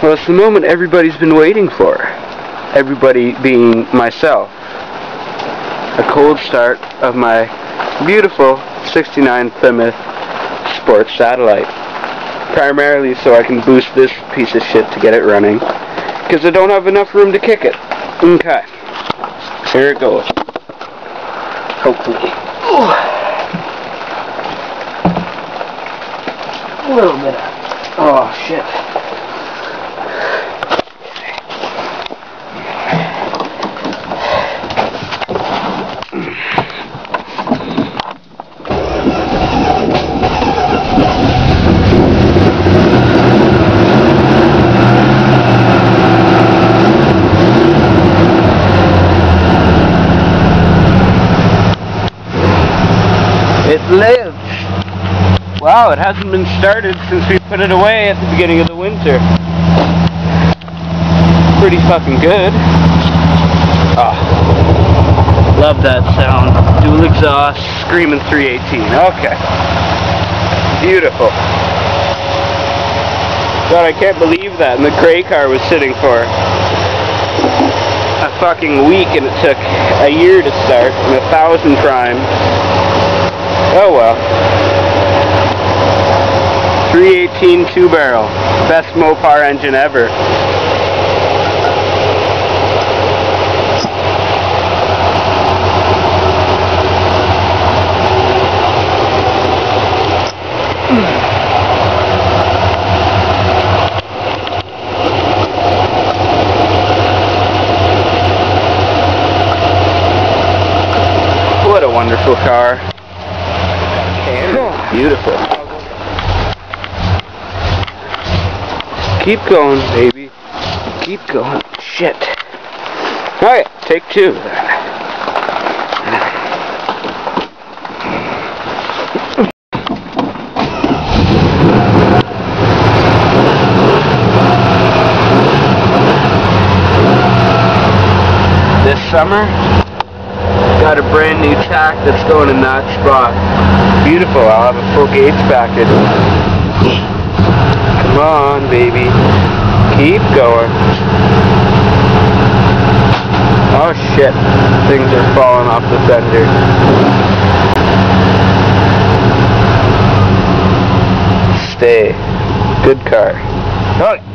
Well, it's the moment everybody's been waiting for. Everybody being myself. A cold start of my beautiful 69 Plymouth Sports Satellite. Primarily so I can boost this piece of shit to get it running, because I don't have enough room to kick it. Okay. Here it goes. Hopefully. Ooh. A little bit of... Oh, shit. It lives. Wow, it hasn't been started since we put it away at the beginning of the winter. Pretty fucking good. Ah, love that sound. Dual exhaust, screaming 318. Okay. Beautiful. God, I can't believe that. And the gray car was sitting for a fucking week, and it took a year to start and 1,000 primes. Oh well. 318 2-barrel. Best Mopar engine ever. What a wonderful car. Beautiful. Keep going, baby. Keep going. Shit. Alright, take two. This summer, got a brand new tack that's going in that spot. Beautiful. I'll have a full gauge package. Come on, baby. Keep going. Oh shit. Things are falling off the fender. Stay. Good car. Oh.